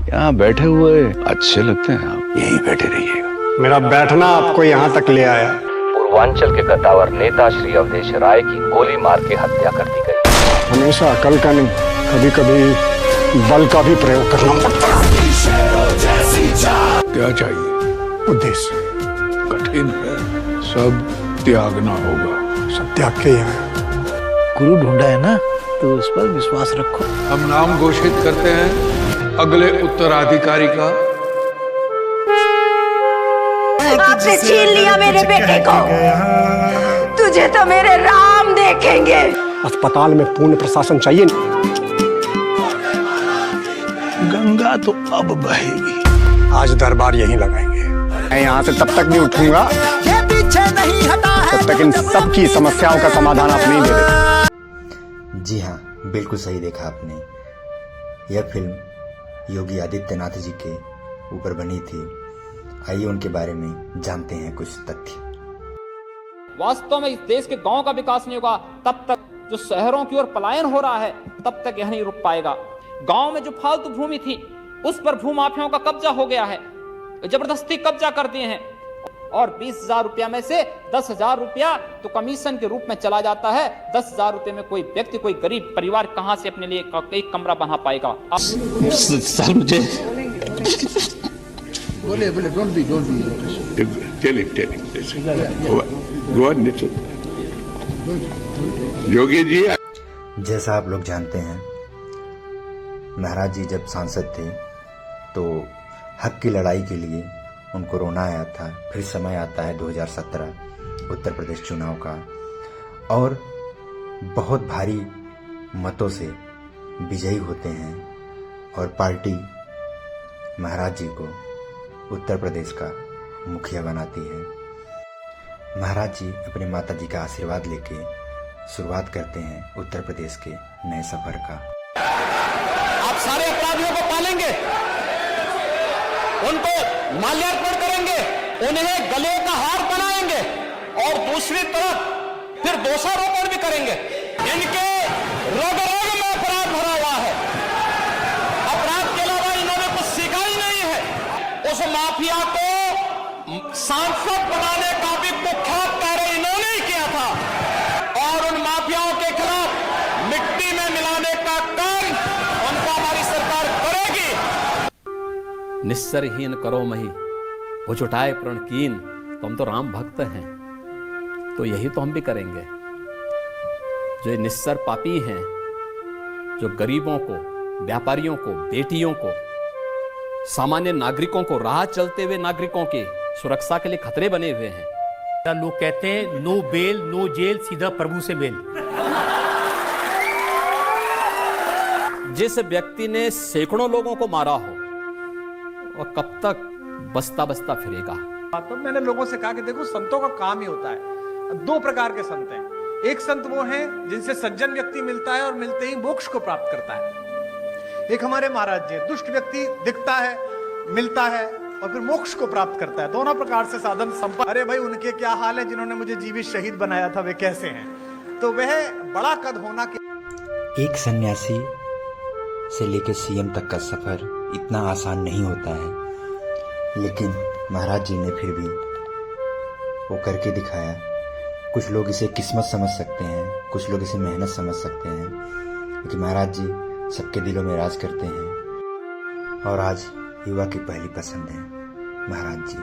यहाँ बैठे हुए अच्छे लगते हैं, आप यहीं बैठे रहिएगा। मेरा बैठना आपको यहाँ तक ले आया। पूर्वांचल के कद्दावर नेता श्री अवधेश राय की गोली मार के हत्या कर दी गई। हमेशा अकल का नहीं, कभी कभी बल का भी प्रयोग करना पड़ता है। क्या चाहिए? उद्देश्य कठिन है, सब त्यागना होगा। सब त्याग के ही हैं। गुरु ढूंढा है ना, तो उस पर विश्वास रखो। हम नाम घोषित करते हैं अगले उत्तराधिकारी का। आपने छीन लिया मेरे बेटे को, तुझे तो मेरे राम देखेंगे। अस्पताल में पूर्ण प्रशासन चाहिए। गंगा तो अब बहेगी। आज दरबार यहीं लगाएंगे। मैं यहाँ से तब तक नहीं उठूंगा तब तक इन सब की समस्याओं का समाधान आप नहीं दे देते। जी हाँ, बिल्कुल सही देखा आपने। यह फिल्म योगी आदित्यनाथ जी के ऊपर बनी थी। आइए उनके बारे में जानते हैं कुछ तथ्य। वास्तव में इस देश के गांव का विकास नहीं होगा तब तक जो शहरों की ओर पलायन हो रहा है तब तक यह नहीं रुक पाएगा। गांव में जो फालतू भूमि थी उस पर भूमाफियाओं का कब्जा हो गया है, जबरदस्ती कब्जा कर दिए हैं और 20,000 रुपया में से 10,000 रुपया तो कमीशन के रूप में चला जाता है। 10,000 रुपये में कोई व्यक्ति, कोई गरीब परिवार कहां से अपने लिए एक कमरा बना पाएगा? सर मुझे बोले डोंट बी योगी जी। जैसा आप लोग जानते हैं, महाराज जी जब सांसद थे तो हक की लड़ाई के लिए उनको रोना आया था। फिर समय आता है 2017 उत्तर प्रदेश चुनाव का और बहुत भारी मतों से विजयी होते हैं और पार्टी महाराज जी को उत्तर प्रदेश का मुखिया बनाती है। महाराज जी अपने माता जी का आशीर्वाद लेके शुरुआत करते हैं उत्तर प्रदेश के नए सफर का। आप सारे अपराधियों को पालेंगे, उनको माल्यार्पण करेंगे, उन्हें गले का हार बनाएंगे और दूसरी तरफ फिर दोषारोपण भी करेंगे। इनके रोग में अपराध भरा हुआ है। अपराध के अलावा इन्होंने कुछ सीखा ही नहीं है। उस माफिया को सांसद बनाने का भी कुख्यात कार्य इन्होंने ही किया था और उन माफियाओं के खिलाफ मिट्टी में मिलाने का काम उनका हमारी सरकार करेगी। निस्सरहीन करो मही वो जुटाए प्रण कीन। तो हम तो राम भक्त हैं, तो यही तो हम भी करेंगे। जो निस्सर पापी हैं, जो गरीबों को, व्यापारियों को, बेटियों को, सामान्य नागरिकों को, राह चलते हुए नागरिकों की सुरक्षा के लिए खतरे बने हुए हैं। लोग कहते हैं नो बेल नो जेल, सीधा प्रभु से बेल। जिस व्यक्ति ने सैकड़ों लोगों को मारा हो और कब तक बसता बसता फिरेगा? तो मैंने लोगों से कहा कि देखो, संतों का काम ही होता है। दो प्रकार के संत हैं। एक संत वो हैं जिनसे सज्जन व्यक्ति मिलता है और मिलते ही मोक्ष को प्राप्त करता है। एक हमारे महाराज जी, दुष्ट व्यक्ति दिखता है, मिलता है और फिर मोक्ष को प्राप्त करता है। दोनों प्रकार से साधन संपन्न। अरे भाई, उनके क्या हाल है जिन्होंने मुझे जीवित शहीद बनाया था, वे कैसे हैं? तो वह बड़ा कद होना के एक सन्यासी से लेकर सीएम तक का सफर इतना आसान नहीं होता है, लेकिन महाराज जी ने फिर भी वो करके दिखाया। कुछ लोग इसे किस्मत समझ सकते हैं, कुछ लोग इसे मेहनत समझ सकते हैं, लेकिन महाराज जी सबके दिलों में राज करते हैं और आज युवा की पहली पसंद है महाराज जी।